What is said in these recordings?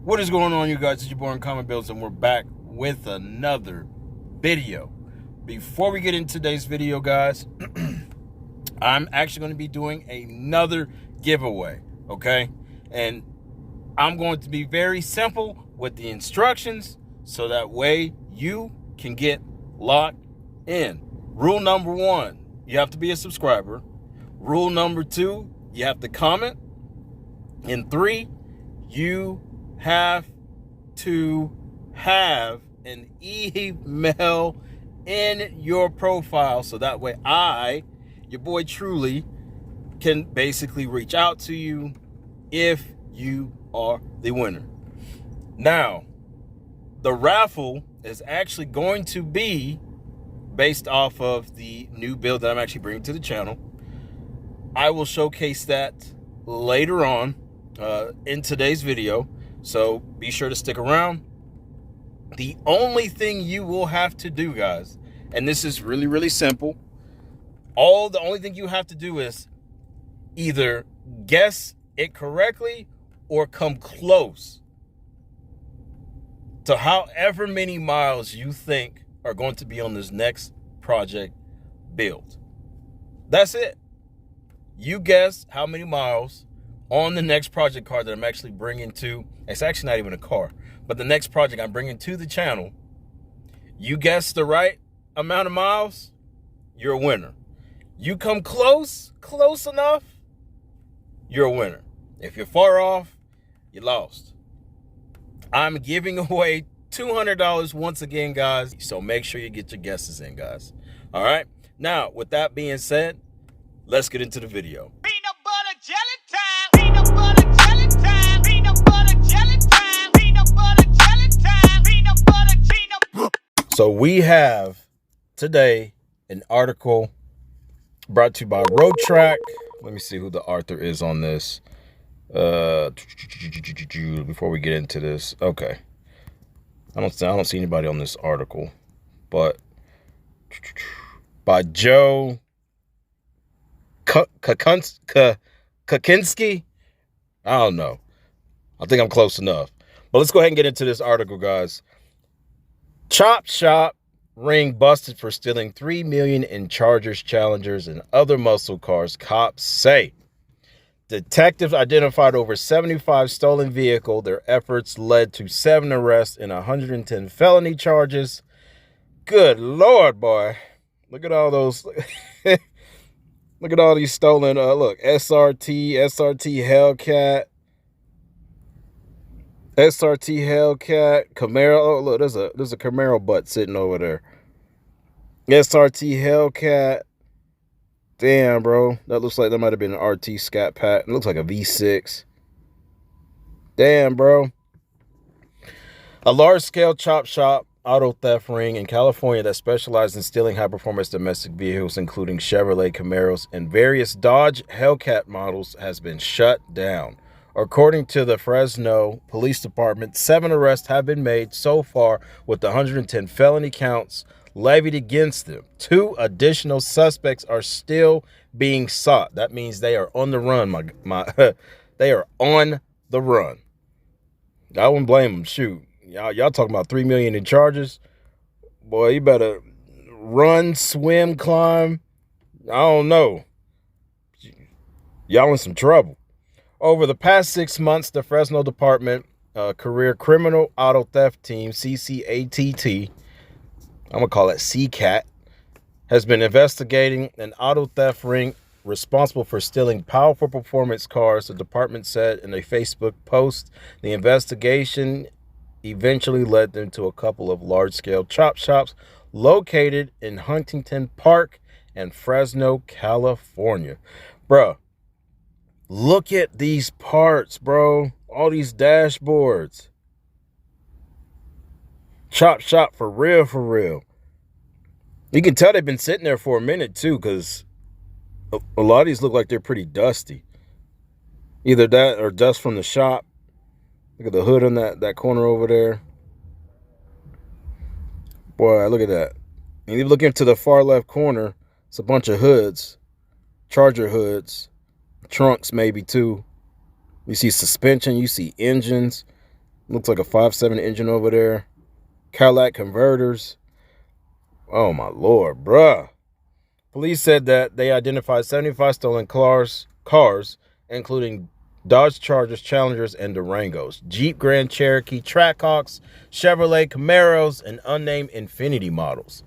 What is going on, you guys? It's your boy Common Builds, and we're back with another video. Before we get into today's video, guys, I'm actually going to be doing another giveaway, okay? And I'm going to be very simple with the instructions so that way you can get locked in. Rule number 1, you have to be a subscriber. Rule number 2, you have to comment. And 3, you have to have an email in your profile so that way I, your boy truly, can basically reach out to you if you are the winner. Now, the raffle is actually going to be based off of the new build that I'm actually bringing to the channel. I will showcase that later on in today's video. So be sure to stick around. The only thing you will have to do, guys, and this is really, really simple. The only thing you have to do is either guess it correctly or come close to however many miles you think are going to be on this next project build. That's it. You guess how many miles on the next project car that I'm actually bringing to, it's actually not even a car, but the next project I'm bringing to the channel, you guess the right amount of miles, you're a winner. You come close enough, you're a winner. If you're far off, you lost. I'm giving away $200 once again, guys, so make sure you get your guesses in, guys. All right, now with that being said, let's get into the video. Peanut butter jelly time. Peanut butter jelly time. Peanut butter jelly time. Peanut butter jelly time. Peanut butter. So we have today an article brought to you by Road Track. Let me see who the author is on this. Before we get into this, okay. I don't see anybody on this article, but by Joe Kaczynski. I don't know. I think I'm close enough. But let's go ahead and get into this article, guys. Chop Shop ring busted for stealing $3 million in Chargers, Challengers, and other muscle cars, cops say. Detectives identified over 75 stolen vehicles. Their efforts led to 7 arrests and 110 felony charges. Good Lord, boy. Look at all those. Look at all these stolen, look, SRT Hellcat, Camaro. Oh, look, there's a Camaro butt sitting over there. SRT Hellcat. Damn, bro. That looks like that might have been an RT Scat Pack. It looks like a V6. Damn, bro. A large-scale chop shop auto theft ring in California that specialized in stealing high-performance domestic vehicles, including Chevrolet Camaros and various Dodge Hellcat models, has been shut down. According to the Fresno Police Department, 7 arrests have been made so far, with 110 felony counts levied against them. 2 additional suspects are still being sought. That means they are on the run. They are on the run. I wouldn't blame them. Shoot. Y'all talking about $3 million in charges? Boy, you better run, swim, climb. I don't know. Y'all in some trouble. Over the past 6 months, the Fresno Department Career Criminal Auto Theft Team, CCATT, I'm going to call it CCAT, has been investigating an auto theft ring responsible for stealing powerful performance cars, the department said in a Facebook post. The investigation eventually led them to a couple of large-scale chop shops located in Huntington Park and Fresno, California. Bruh, look at these parts, bro. All these dashboards. Chop shop for real, for real. You can tell they've been sitting there for a minute, too, because a lot of these look like they're pretty dusty. Either that or dust from the shop. Look at the hood on that corner over there. Boy, look at that. And you look into the far left corner, it's a bunch of hoods, Charger hoods, trunks maybe too. You see suspension, you see engines. Looks like a 5.7 engine over there. Cadillac converters. Oh my lord, bruh. Police said that they identified 75 stolen cars, including Dodge Chargers, Challengers, and Durangos, Jeep Grand Cherokee, Trackhawks, Chevrolet Camaros, and unnamed Infiniti models.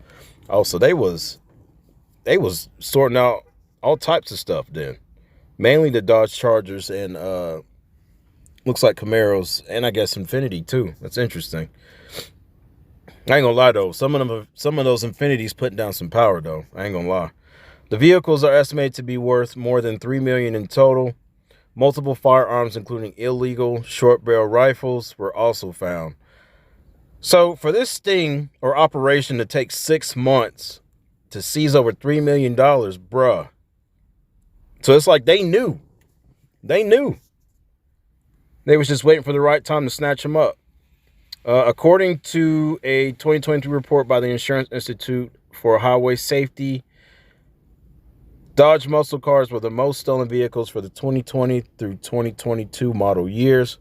Oh, so they was sorting out all types of stuff then. Mainly the Dodge Chargers and looks like Camaros, and I guess Infiniti too. That's interesting. I ain't gonna lie though, some of those Infinitis putting down some power though. I ain't gonna lie. The vehicles are estimated to be worth more than $3 million in total. Multiple firearms, including illegal short barrel rifles, were also found. So for this sting or operation to take 6 months to seize over $3 million, bruh. So it's like they knew. They knew. They was just waiting for the right time to snatch them up. According to a 2023 report by the Insurance Institute for Highway Safety, Dodge muscle cars were the most stolen vehicles for the 2020 through 2022 model years.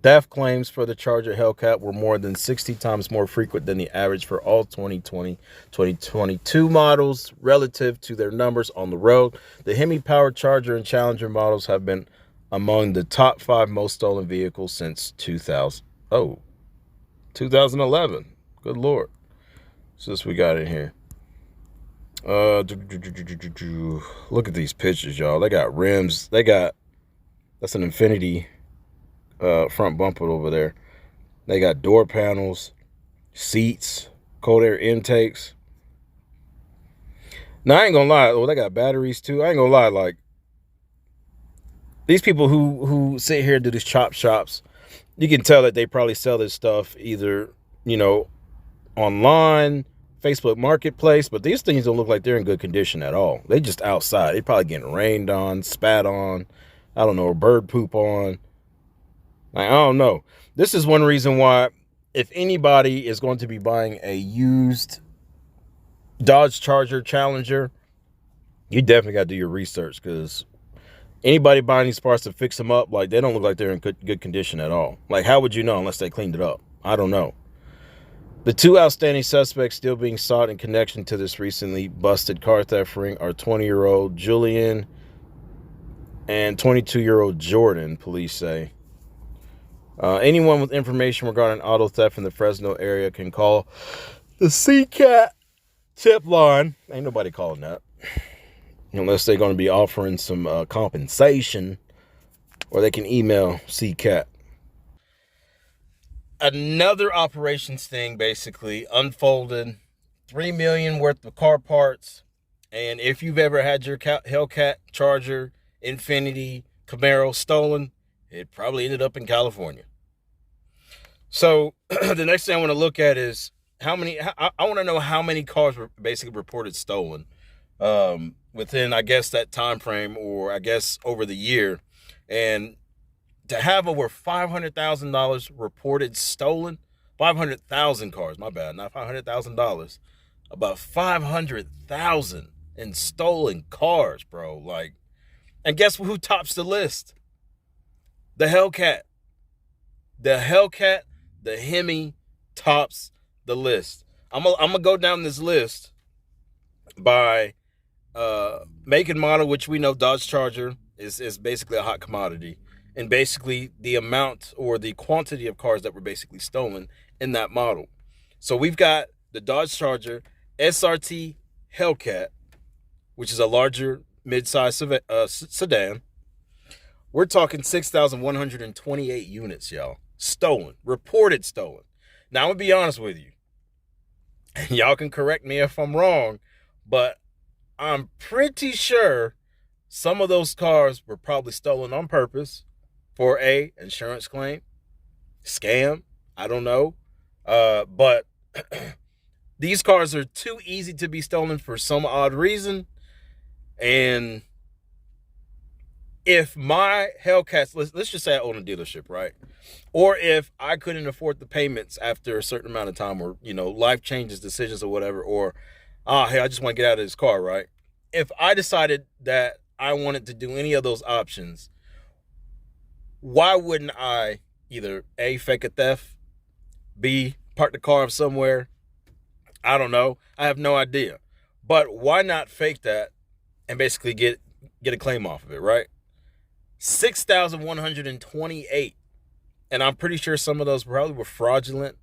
Theft claims for the Charger Hellcat were more than 60 times more frequent than the average for all 2020-2022 models relative to their numbers on the road. The Hemi-powered Charger and Challenger models have been among the top 5 most stolen vehicles since 2011. Good Lord. So this we got in here. Look at these pictures, y'all. They got rims. That's an Infiniti front bumper over there. They got door panels, seats, cold air intakes. Now I ain't gonna lie. Oh, they got batteries too. I ain't gonna lie. Like these people who sit here and do these chop shops, you can tell that they probably sell this stuff either online, Facebook Marketplace, but these things don't look like they're in good condition at all. They just outside. They probably getting rained on, spat on, I don't know, bird poop on. I don't know. This is one reason why if anybody is going to be buying a used Dodge Charger Challenger, you definitely got to do your research, because anybody buying these parts to fix them up, like they don't look like they're in good condition at all. Like how would you know unless they cleaned it up? I don't know. The 2 outstanding suspects still being sought in connection to this recently busted car theft ring are 20-year-old Julian and 22-year-old Jordan, police say. Anyone with information regarding auto theft in the Fresno area can call the Hellcat tip line. Ain't nobody calling that. Unless they're going to be offering some compensation, or they can email Hellcat. Another operation sting basically unfolded. $3 million worth of car parts. And if you've ever had your Hellcat, Charger, Infiniti, Camaro stolen, it probably ended up in California. So the next thing I want to look at is I want to know how many cars were basically reported stolen within, I guess, that time frame, or I guess over the year. And to have over $500,000 reported stolen, 500,000 cars, my bad, not $500,000, about 500,000 in stolen cars, bro. Like, and guess who tops the list? The Hellcat. The Hellcat, the Hemi tops the list. I'm gonna go down this list by make and model, which we know Dodge Charger is basically a hot commodity. And basically the amount or the quantity of cars that were basically stolen in that model. So we've got the Dodge Charger SRT Hellcat, which is a larger mid-size sedan. We're talking 6,128 units, y'all. Stolen, reported stolen. Now, I'm going to be honest with you. And y'all can correct me if I'm wrong, but I'm pretty sure some of those cars were probably stolen on purpose for a insurance claim, scam, I don't know. But these cars are too easy to be stolen for some odd reason. And if my Hellcats, let's just say I own a dealership, right? Or if I couldn't afford the payments after a certain amount of time, or, life changes, decisions or whatever, or, hey, I just want to get out of this car, right? If I decided that I wanted to do any of those options, why wouldn't I either A, fake a theft, B, park the car up somewhere. I don't know. I have no idea. But why not fake that and basically get a claim off of it, right? 6,128. And I'm pretty sure some of those probably were fraudulent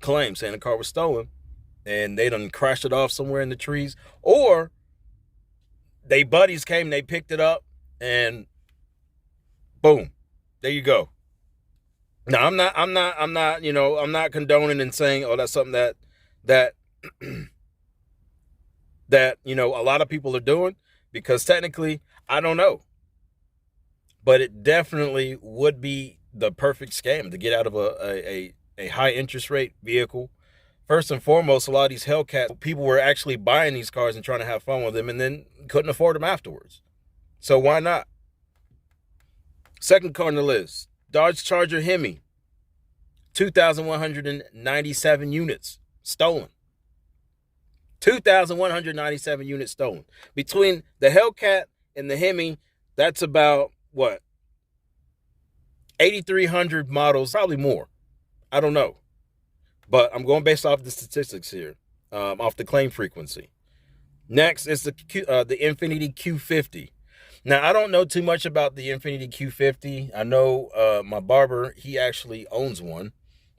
claims saying the car was stolen and they done crashed it off somewhere in the trees. Or they buddies came, they picked it up, and boom, there you go. Now I'm not, I'm not condoning and saying, oh, that's something that that a lot of people are doing, because technically I don't know. But it definitely would be the perfect scam to get out of a high interest rate vehicle. First and foremost, a lot of these Hellcats, people were actually buying these cars and trying to have fun with them and then couldn't afford them afterwards. So why not? Second car on the list, Dodge Charger Hemi, 2,197 units stolen. 2,197 units stolen. Between the Hellcat and the Hemi, that's about, what, 8,300 models, probably more. I don't know. But I'm going based off the statistics here, off the claim frequency. Next is the Infiniti Q50. Now, I don't know too much about the Infiniti Q50. I know my barber, he actually owns one,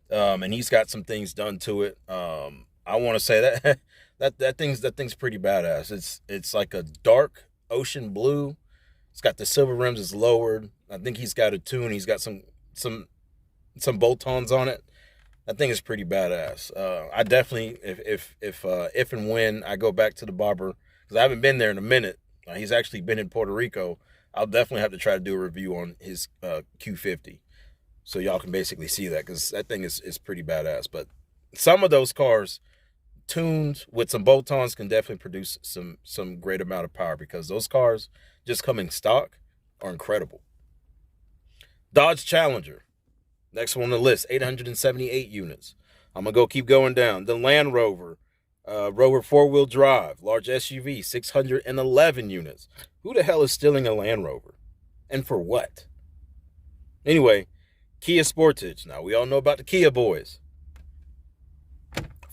and he's got some things done to it. I want to say that that thing's pretty badass. It's like a dark ocean blue. It's got the silver rims, is lowered. I think he's got a tune. He's got some bolt-ons on it. That thing is pretty badass. I definitely, if and when I go back to the barber, because I haven't been there in a minute. He's actually been in Puerto Rico. I'll definitely have to try to do a review on his Q50, so y'all can basically see that, because that thing is pretty badass. But some of those cars, tuned with some bolt-ons, can definitely produce some great amount of power, because those cars just coming stock are incredible. Dodge Challenger, next one on the list, 878 units. I'm going to keep going down. The Land Rover, Rover four-wheel drive, large SUV, 611 units. Who the hell is stealing a Land Rover? And for what? Anyway, Kia Sportage. Now, we all know about the Kia boys.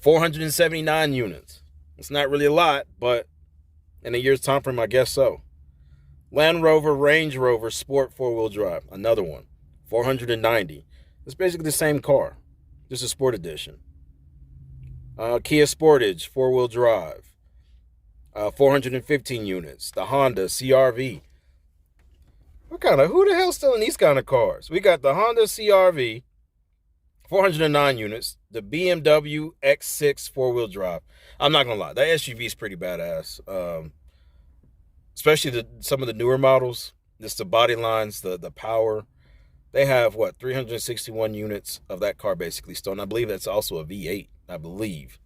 479 units. It's not really a lot, but in a year's time frame, I guess so. Land Rover Range Rover Sport four-wheel drive, another one, 490. It's basically the same car, just a sport edition. Kia Sportage four-wheel drive, 415 units. The Honda CRV. Who the hell's stealing these kind of cars? We got the Honda CRV, 409 units. The BMW X6 four-wheel drive. I'm not gonna lie, that SUV is pretty badass. Especially some of the newer models. Just the body lines, the power. They have, 361 units of that car basically stolen. I believe that's also a V8, I believe.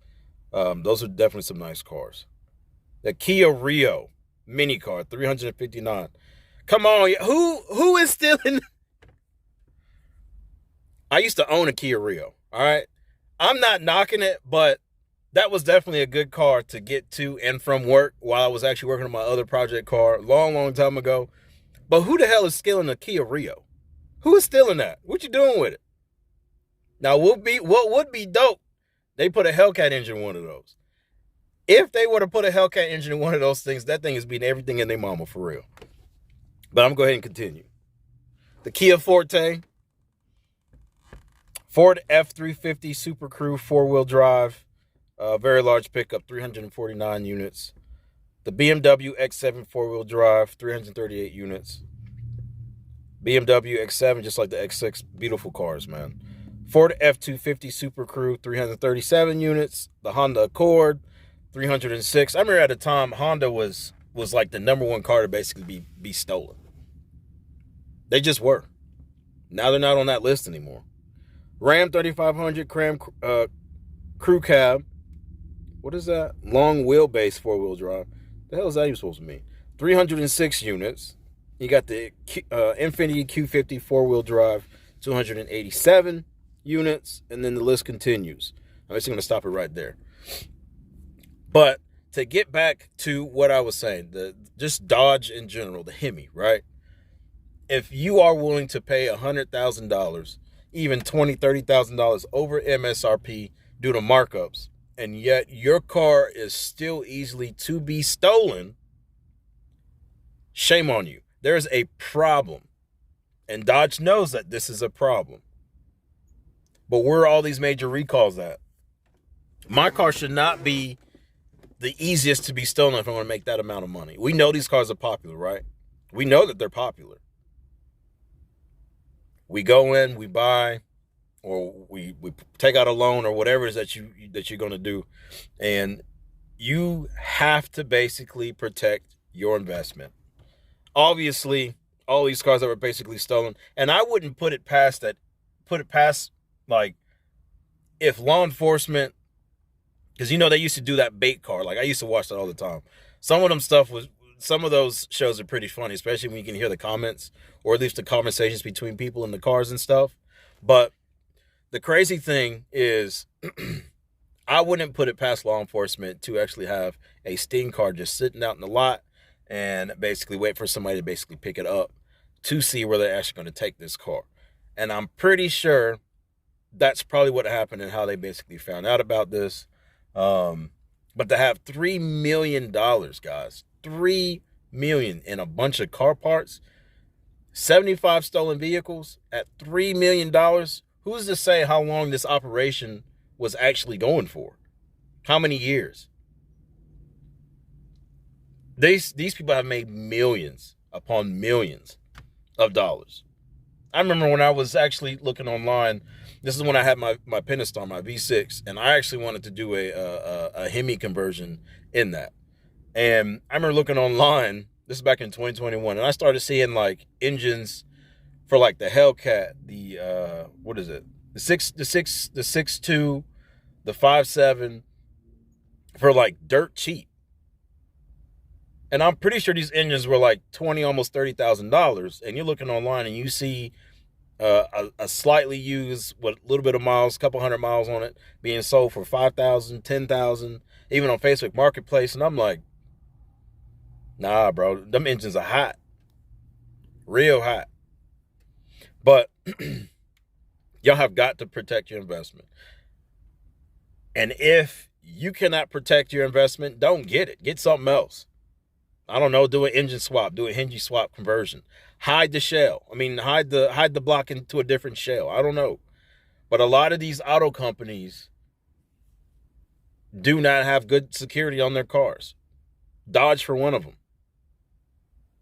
Those are definitely some nice cars. The Kia Rio mini car, 359. Come on, who is stealing? I used to own a Kia Rio, all right? I'm not knocking it, but that was definitely a good car to get to and from work while I was actually working on my other project car a long, long time ago. But who the hell is stealing a Kia Rio? Who is stealing that? What you doing with it? Now, what would be dope? They put a Hellcat engine in one of those. If they were to put a Hellcat engine in one of those things, that thing is beating everything in their mama for real. But I'm going to go ahead and continue. The Kia Forte. Ford F-350 Super Crew four-wheel drive. Very large pickup, 349 units. The BMW X7 four-wheel drive, 338 units. BMW X7, just like the X6, beautiful cars, man. Ford F-250 Super Crew, 337 units. The Honda Accord, 306. I remember at the time, Honda was like the number one car to basically be stolen. They just were. Now they're not on that list anymore. Ram 3500 Crew Cab. What is that? Long wheelbase four-wheel drive. The hell is that even supposed to mean? 306 units. You got the Infiniti Q50 four-wheel drive, 287 units, and then the list continues. I'm just going to stop it right there. But to get back to what I was saying, just Dodge in general, the Hemi, right? if you are willing to pay $100,000, even $20,000, $30,000 over MSRP due to markups, and yet your car is still easily to be stolen, shame on you. There's a problem. And Dodge knows that this is a problem. But where are all these major recalls at? My car should not be the easiest to be stolen if I'm going to make that amount of money. We know these cars are popular, right? We know that they're popular. We go in, we buy, or we take out a loan or whatever it is that you're going to do, and you have to basically protect your investment. Obviously, all these cars that were basically stolen, and I wouldn't put it past like if law enforcement, because they used to do that bait car. Like I used to watch that all the time. Some of those shows are pretty funny, especially when you can hear the comments or at least the conversations between people in the cars and stuff. But the crazy thing is, I wouldn't put it past law enforcement to actually have a Sting car just sitting out in the lot and basically wait for somebody to basically pick it up to see where they're actually going to take this car. And I'm pretty sure that's probably what happened and how they basically found out about this. But to have $3 million, guys, $3 million in a bunch of car parts, 75 stolen vehicles at $3 million. Who's to say how long this operation was actually going for? How many years? These people have made millions upon millions of dollars. I remember when I was actually looking online, this is when I had my Pentastar, my V6, and I actually wanted to do a Hemi conversion in that. And I remember looking online, this is back in 2021, and I started seeing like engines for like the Hellcat, the what is it? The 6.2, the 5.7 for like dirt cheap. And I'm pretty sure these engines were like $20,000, almost $30,000. And you're looking online and you see a slightly used with a little bit of miles, a couple hundred miles on it, being sold for $5,000, $10,000, even on Facebook Marketplace. And I'm like, nah, bro, them engines are hot, real hot. But y'all have got to protect your investment. And if you cannot protect your investment, don't get it. Get something else. I don't know, do an engine swap, do a hinge swap conversion. Hide the shell. I mean, hide the block into a different shell. I don't know. But a lot of these auto companies do not have good security on their cars. Dodge for one of them.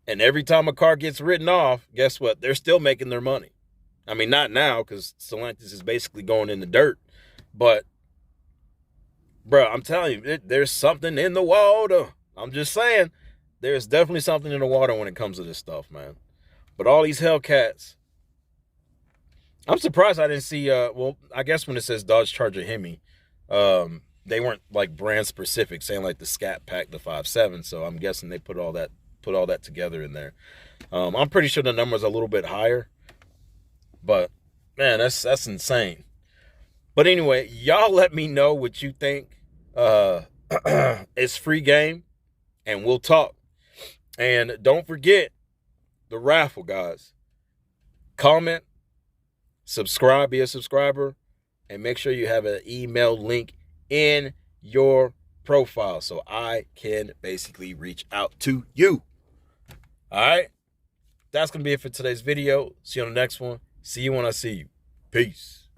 And every time a car gets written off, guess what? They're still making their money. I mean, not now because Stellantis is basically going in the dirt. But, bro, I'm telling you, there's something in the water. I'm just saying. There's definitely something in the water when it comes to this stuff, man. But all these Hellcats, I'm surprised I didn't see, well, I guess when it says Dodge Charger Hemi, they weren't like brand specific, saying like the Scat Pack, the 5.7. So I'm guessing they put all that together in there. I'm pretty sure the number's a little bit higher. But, man, that's insane. But anyway, y'all let me know what you think. It's free game, and we'll talk. And don't forget the raffle, guys. Comment, subscribe, be a subscriber, and make sure you have an email link in your profile so I can basically reach out to you. All right? That's going to be it for today's video. See you on the next one. See you when I see you. Peace.